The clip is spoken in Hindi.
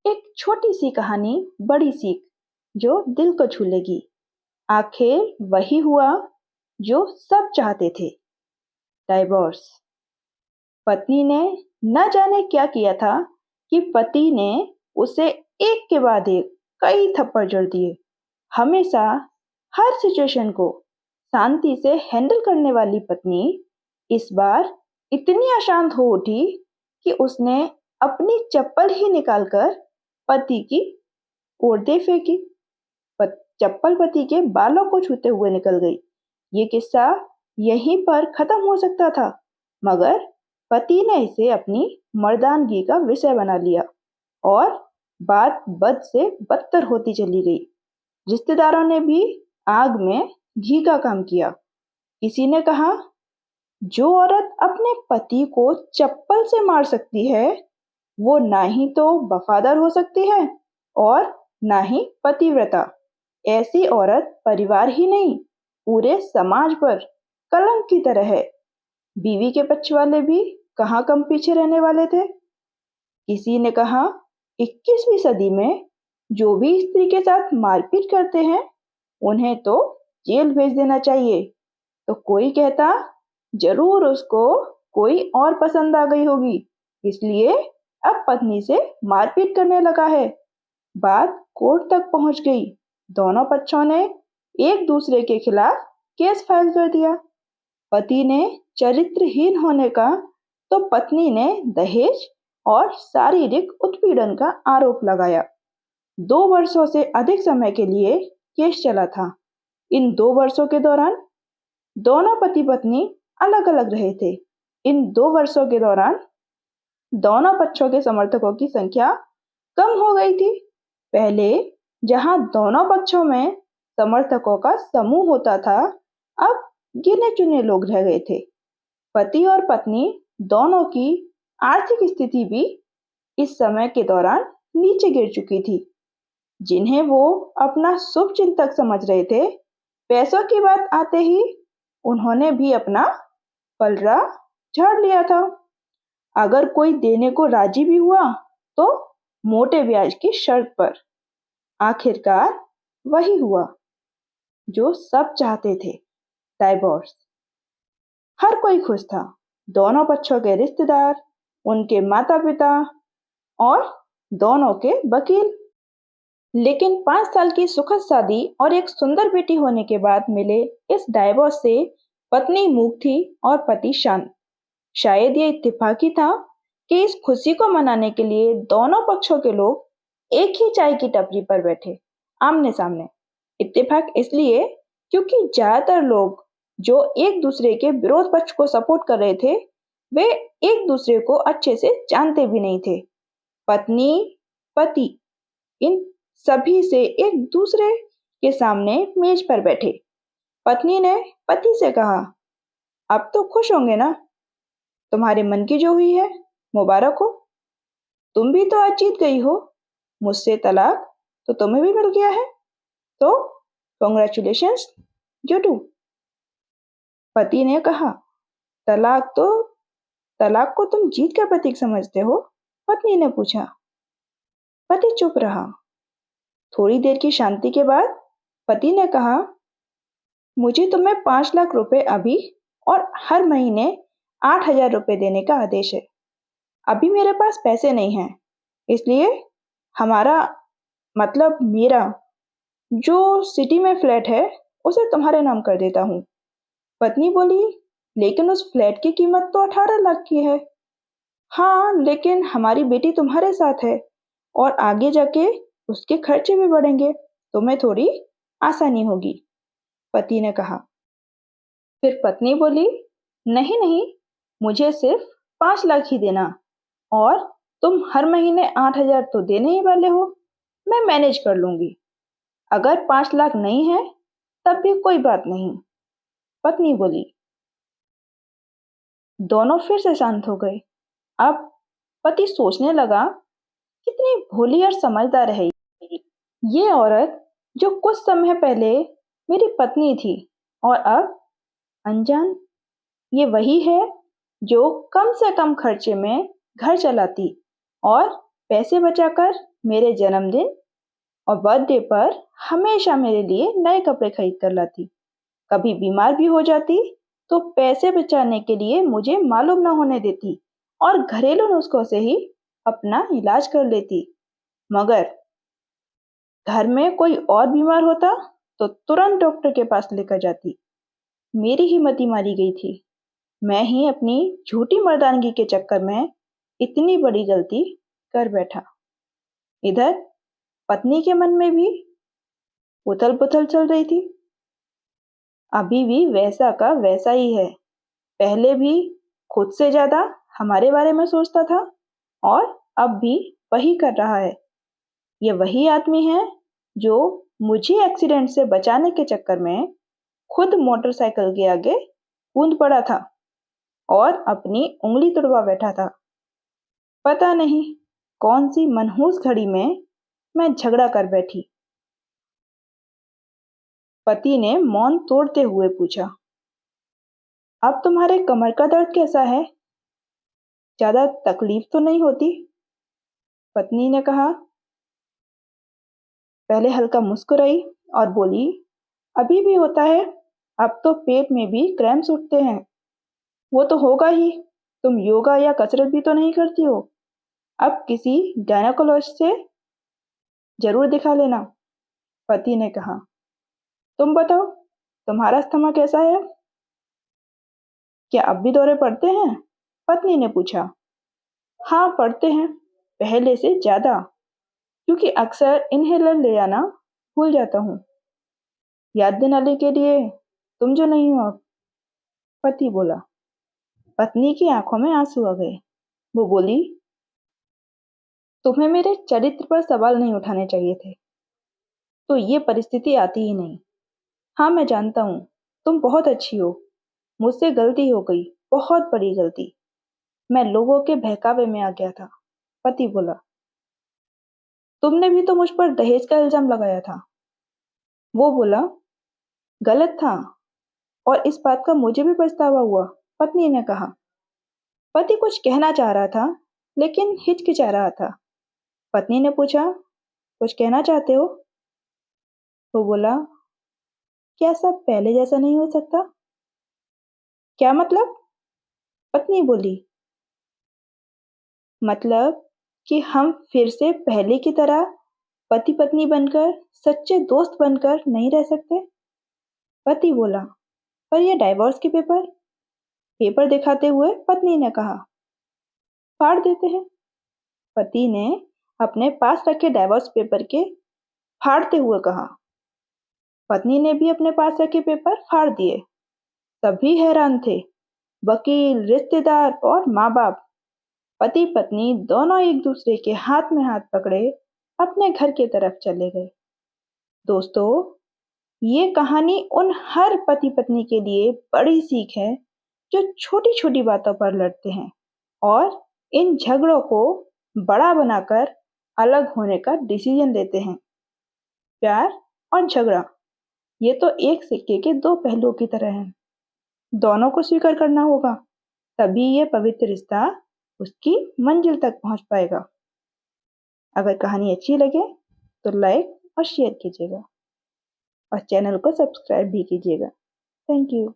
एक छोटी सी कहानी, बड़ी सीख जो दिल को छू लेगी। आखिर वही हुआ जो सब चाहते थे, डाइवोर्स। पत्नी ने न जाने क्या किया था कि पति ने उसे एक के बाद एक कई थप्पड़ जड़ दिए। हमेशा हर सिचुएशन को शांति से हैंडल करने वाली पत्नी इस बार इतनी अशांत हो उठी कि उसने अपनी चप्पल ही निकालकर पति की ओर दे फेंकी। चप्पल पति के बालों को छूते हुए निकल गई। ये किस्सा यहीं पर खत्म हो सकता था, मगर पति ने इसे अपनी मर्दानगी का विषय बना लिया और बात बद से बदतर होती चली गई। रिश्तेदारों ने भी आग में घी का काम किया। किसी ने कहा, जो औरत अपने पति को चप्पल से मार सकती है वो ना ही तो वफादार हो सकती है और ना ही पतिव्रता। ऐसी औरत परिवार ही नहीं, पूरे समाज पर कलंक की तरह है। बीवी के पक्ष वाले भी कहाँ कम पीछे रहने वाले थे। किसी ने कहा, 21वीं सदी में जो भी स्त्री के साथ मारपीट करते हैं उन्हें तो जेल भेज देना चाहिए। तो कोई कहता, जरूर उसको कोई और पसंद आ गई होगी, इसलिए अब पत्नी से मारपीट करने लगा है। बात कोर्ट तक पहुंच गई। दोनों पक्षों ने एक दूसरे के खिलाफ केस फाइल कर दिया। पति ने चरित्रहीन होने का तो पत्नी ने दहेज और शारीरिक उत्पीड़न का आरोप लगाया। 2 वर्षों से अधिक समय के लिए केस चला था। इन 2 वर्षों के दौरान दोनों पति पत्नी अलग अलग रहे थे। इन 2 वर्षों के दौरान दोनों पक्षों के समर्थकों की संख्या कम हो गई थी। पहले जहां दोनों पक्षों में समर्थकों का समूह होता था, अब गिने चुने लोग रह गए थे। पति और पत्नी दोनों की आर्थिक स्थिति भी इस समय के दौरान नीचे गिर चुकी थी। जिन्हें वो अपना शुभ चिंतक समझ रहे थे, पैसों की बात आते ही उन्होंने भी अपना पलड़ा झाड़ लिया था। अगर कोई देने को राजी भी हुआ तो मोटे ब्याज की शर्त पर। आखिरकार वही हुआ जो सब चाहते थे, डाइवोर्स। हर कोई खुश था, दोनों पक्षों के रिश्तेदार, उनके माता पिता और दोनों के वकील। लेकिन 5 साल की सुखद शादी और एक सुंदर बेटी होने के बाद मिले इस डाइवोर्स से पत्नी मूक थी और पति शांत। शायद ये इत्तेफाक ही था कि इस खुशी को मनाने के लिए दोनों पक्षों के लोग एक ही चाय की टपरी पर बैठे, आमने सामने। इत्तेफाक इसलिए क्योंकि ज्यादातर लोग जो एक दूसरे के विरोध पक्ष को सपोर्ट कर रहे थे, वे एक दूसरे को अच्छे से जानते भी नहीं थे। पत्नी, पति, इन सभी से एक दूसरे के सामने मेज पर बैठे। पत्नी ने पति से कहा, अब तो खुश होंगे ना? तुम्हारे मन की जो हुई है, मुबारक हो। तुम भी तो आज जीत गई हो। मुझसे तलाक तो तुम्हें भी मिल गया है, तो कॉन्ग्रेचुलेशंस यू टू। पति ने कहा, तलाक को तुम जीत का प्रतीक समझते हो? पत्नी ने पूछा। पति चुप रहा। थोड़ी देर की शांति के बाद पति ने कहा, मुझे तुम्हें 5 लाख रुपए अभी और हर महीने 8,000 रुपए देने का आदेश है। अभी मेरे पास पैसे नहीं हैं, इसलिए मेरा जो सिटी में फ्लैट है उसे तुम्हारे नाम कर देता हूँ। पत्नी बोली, लेकिन उस फ्लैट की कीमत तो 18 लाख की है। हाँ, लेकिन हमारी बेटी तुम्हारे साथ है और आगे जाके उसके खर्चे भी बढ़ेंगे, तुम्हें थोड़ी आसानी होगी, पति ने कहा। फिर पत्नी बोली, नहीं नहीं, मुझे सिर्फ 5 लाख ही देना, और तुम हर महीने 8,000 तो देने ही वाले हो, मैं मैनेज कर लूंगी। अगर 5 लाख नहीं है तब भी कोई बात नहीं, पत्नी बोली। दोनों फिर से शांत हो गए। अब पति सोचने लगा, कितनी भोली और समझदार है ये औरत, जो कुछ समय पहले मेरी पत्नी थी और अब अनजान। ये वही है जो कम से कम खर्चे में घर चलाती और पैसे बचाकर मेरे जन्मदिन और बर्थडे पर हमेशा मेरे लिए नए कपड़े खरीद कर लाती। कभी बीमार भी हो जाती तो पैसे बचाने के लिए मुझे मालूम न होने देती और घरेलू नुस्खों से ही अपना इलाज कर लेती। मगर घर में कोई और बीमार होता तो तुरंत डॉक्टर के पास लेकर जाती। मेरी ही मति मारी गई थी। मैं ही अपनी झूठी मर्दानगी के चक्कर में इतनी बड़ी गलती कर बैठा। इधर पत्नी के मन में भी उथल पुथल चल रही थी। अभी भी वैसा का वैसा ही है। पहले भी खुद से ज्यादा हमारे बारे में सोचता था और अब भी वही कर रहा है। ये वही आदमी है जो मुझे एक्सीडेंट से बचाने के चक्कर में खुद मोटरसाइकिल के आगे कूद पड़ा था और अपनी उंगली तुड़वा बैठा था। पता नहीं कौन सी मनहूस घड़ी में मैं झगड़ा कर बैठी। पति ने मौन तोड़ते हुए पूछा, अब तुम्हारे कमर का दर्द कैसा है? ज्यादा तकलीफ तो नहीं होती? पत्नी ने कहा। पहले हल्का मुस्कुराई और बोली, अभी भी होता है। अब तो पेट में भी क्रैम्प्स उठते हैं। वो तो होगा ही। तुम योगा या कसरत भी तो नहीं करती हो। अब किसी गायनेकोलॉजिस्ट से जरूर दिखा लेना। पति ने कहा। तुम बताओ, तुम्हारा अस्थमा कैसा है? क्या अब भी दौरे पड़ते हैं? पत्नी ने पूछा। हाँ, पड़ते हैं, पहले से ज्यादा, क्योंकि अक्सर इनहेलर ले आना भूल जाता हूँ। याद दिलाने के लिए तुम जो नहीं हो अब। पति बोला। पत्नी की आंखों में आंसू आ गए। वो बोली, तुम्हें मेरे चरित्र पर सवाल नहीं उठाने चाहिए थे, तो ये परिस्थिति आती ही नहीं। हाँ, मैं जानता हूँ, तुम बहुत अच्छी हो। मुझसे गलती हो गई, बहुत बड़ी गलती। मैं लोगों के बहकावे में आ गया था। पति बोला। तुमने भी तो मुझ पर दहेज का इल्जाम लगाया था। वो बोला, गलत था और इस बात का मुझे भी पछतावा हुआ। पत्नी ने कहा। पति कुछ कहना चाह रहा था लेकिन हिचकिचा रहा था। पत्नी ने पूछा, कुछ कहना चाहते हो? वो बोला, क्या सब पहले जैसा नहीं हो सकता? क्या मतलब? पत्नी बोली, मतलब कि हम फिर से पहले की तरह पति पत्नी बनकर, सच्चे दोस्त बनकर नहीं रह सकते? पति बोला, पर यह डाइवोर्स के पेपर। पेपर दिखाते हुए पत्नी ने कहा, फाड़ देते हैं। पति ने अपने पास रखे डाइवोर्स पेपर के फाड़ते हुए कहा। पत्नी ने भी अपने पास रखे पेपर फाड़ दिए। सभी हैरान थे, वकील, रिश्तेदार और माँ बाप। पति पत्नी दोनों एक दूसरे के हाथ में हाथ पकड़े अपने घर की तरफ चले गए। दोस्तों, ये कहानी उन हर पति पत्नी के लिए बड़ी सीख है जो छोटी छोटी बातों पर लड़ते हैं और इन झगड़ों को बड़ा बनाकर अलग होने का डिसीजन लेते हैं। प्यार और झगड़ा, ये तो एक सिक्के के दो पहलुओं की तरह हैं। दोनों को स्वीकार करना होगा, तभी ये पवित्र रिश्ता उसकी मंजिल तक पहुंच पाएगा। अगर कहानी अच्छी लगे तो लाइक और शेयर कीजिएगा और चैनल को सब्सक्राइब भी कीजिएगा। Thank you.